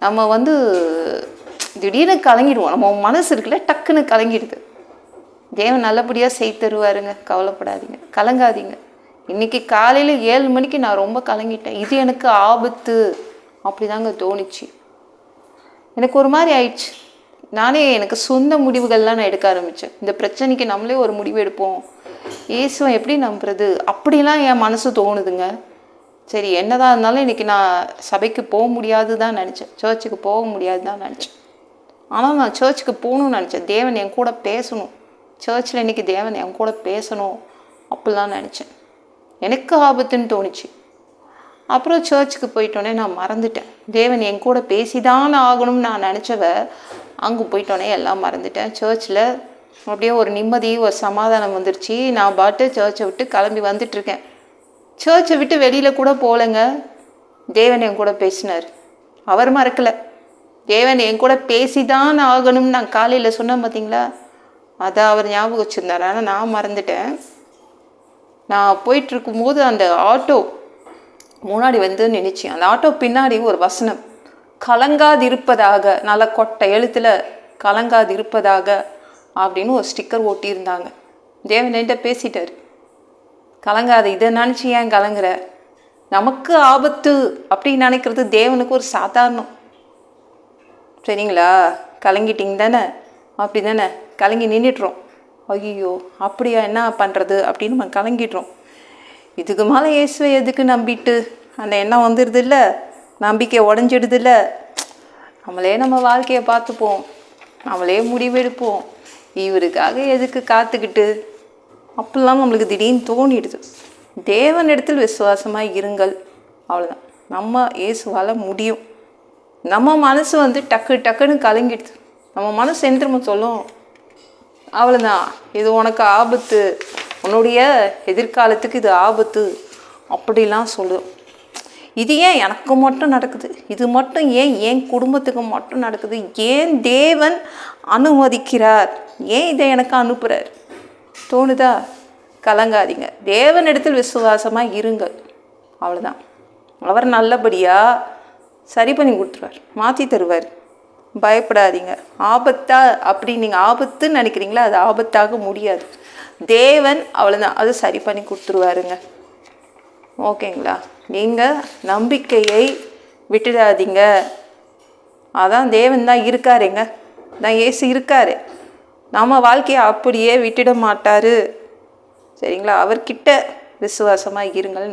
நம்ம வந்து திடீர்னு கலங்கிடுவோம். நம்ம மனசு இருக்குல்ல டக்குன்னு கலங்கிடுது. தேவன் நல்லபடியாக செய்து தருவாருங்க, கவலைப்படாதீங்க, கலங்காதீங்க. இன்றைக்கி காலையில் 7 மணிக்கு நான் ரொம்ப கலங்கிட்டேன். இது எனக்கு ஆபத்து அப்படி தாங்க தோணுச்சு. எனக்கு ஒரு மாதிரி ஆயிடுச்சு. நானே எனக்கு சொந்த முடிவுகள்லாம் நான் எடுக்க ஆரம்பித்தேன். இந்த பிரச்சனைக்கு நம்மளே ஒரு முடிவு எடுப்போம், இயேசுவை எப்படி நம்புறது அப்படிலாம் என் மனசு தோணுதுங்க. சரி என்னதான் இருந்தாலும் இன்றைக்கி நான் சபைக்கு போக முடியாது தான் நினச்சேன், சர்ச்சுக்கு போக முடியாது தான் நினச்சேன். ஆனால் நான் சர்ச்சுக்கு போகணும்னு நினச்சேன். தேவன் என் கூட பேசணும், சர்ச்சில் இன்றைக்கி தேவன் என் கூட பேசணும் அப்படிலாம் நினச்சேன். எனக்கு ஆபத்துன்னு தோணுச்சு. அப்புறம் சர்ச்சுக்கு போயிட்டோன்னே நான் மறந்துட்டேன். தேவன் என் கூட பேசிதான் ஆகணும்னு நான் நினச்சவ அங்கே போயிட்டோன்னே எல்லாம் மறந்துட்டேன். சர்ச்சில் அப்படியே ஒரு நிம்மதி, ஒரு சமாதானம் வந்துருச்சு. நான் பாட்டு சர்ச்சை விட்டு கிளம்பி வந்துட்டுருக்கேன். சர்ச்சை விட்டு வெளியில் கூட போகலைங்க. தேவன் என் கூட பேசினார். அவர் மறக்கலை. தேவன் என் கூட பேசிதான் ஆகணும்னு நான் காலையில் சொன்னேன் பார்த்தீங்களா, அதை அவர் ஞாபகம் வச்சுருந்தார். ஆனால் நான் மறந்துட்டேன். நான் போயிட்டுருக்கும்போது அந்த ஆட்டோ முன்னாடி வந்து நினைச்சேன். அந்த ஆட்டோ பின்னாடி ஒரு வசனம், கலங்காதிருப்பதாக, நல்ல கொட்டை எழுத்தில் கலங்காதிருப்பதாக அப்படின்னு ஒரு ஸ்டிக்கர் ஓட்டியிருந்தாங்க. தேவன் என்கிட்ட பேசிட்டார், கலங்காது, இதை நினச்சி ஏன் கலங்குற, நமக்கு ஆபத்து அப்படின்னு நினைக்கிறது தேவனுக்கு ஒரு சாதாரணம். சரிங்களா, கலங்கிட்டிங்க தானே, அப்படி தானே, கலங்கி நின்றுட்டுறோம். ஐயோ அப்படியா, என்ன பண்ணுறது அப்படின்னு நம்ம கலங்கிடுறோம். இதுக்கு மேலே இயேசுவை எதுக்கு நம்பிட்டு அந்த எண்ணம் வந்துடுது இல்லை, நம்பிக்கை உடஞ்சிடுது இல்லை. நம்மளே நம்ம வாழ்க்கையை பார்த்துப்போம், நம்மளே முடிவெடுப்போம், இவருக்காக எதுக்கு காத்துக்கிட்டு அப்படிலாம் நம்மளுக்கு திடீர்னு தோணிடுது. தேவன் இடத்தில் விசுவாசமாக இருங்கள், அவ்வளோதான். நம்ம இயேசுவால் முடியும். நம்ம மனசு வந்து டக்குன்னு கலங்கிடுது. நம்ம மனசு எந்திரம சொல்லும், அவ்வளோதான், இது உனக்கு ஆபத்து, உன்னுடைய எதிர்காலத்துக்கு இது ஆபத்து அப்படிலாம் சொல்லும். இது ஏன் எனக்கு மட்டும் நடக்குது, இது மட்டும் ஏன் என் குடும்பத்துக்கு மட்டும் நடக்குது, ஏன் தேவன் அனுமதிக்கிறார், ஏன் இதை எனக்கு அனுப்புகிறார் தோணுதா? கலங்காதீங்க, தேவனிடத்தில் விசுவாசமாக இருங்கள், அவ்வளோதான். அவர் நல்லபடியாக சரி பண்ணி கொடுத்துருவார், மாற்றி தருவார். பயப்படாதீங்க. ஆபத்தா அப்படி நீங்கள் ஆபத்துன்னு நினைக்கிறீங்களா, அது ஆபத்தாக முடியாது. தேவன் அவ்வளோதான், அது சரி பண்ணி கொடுத்துருவாருங்க. ஓகேங்களா? நீங்கள் நம்பிக்கையை விட்டுடாதீங்க. அதான் தேவன் தான் இருக்காருங்க, தான் இயேசு இருக்காரு. நம்ம வாழ்க்கையை அப்படியே விட்டுட மாட்டார். சரிங்களா? அவர்கிட்ட விசுவாசமாக இருங்கள்.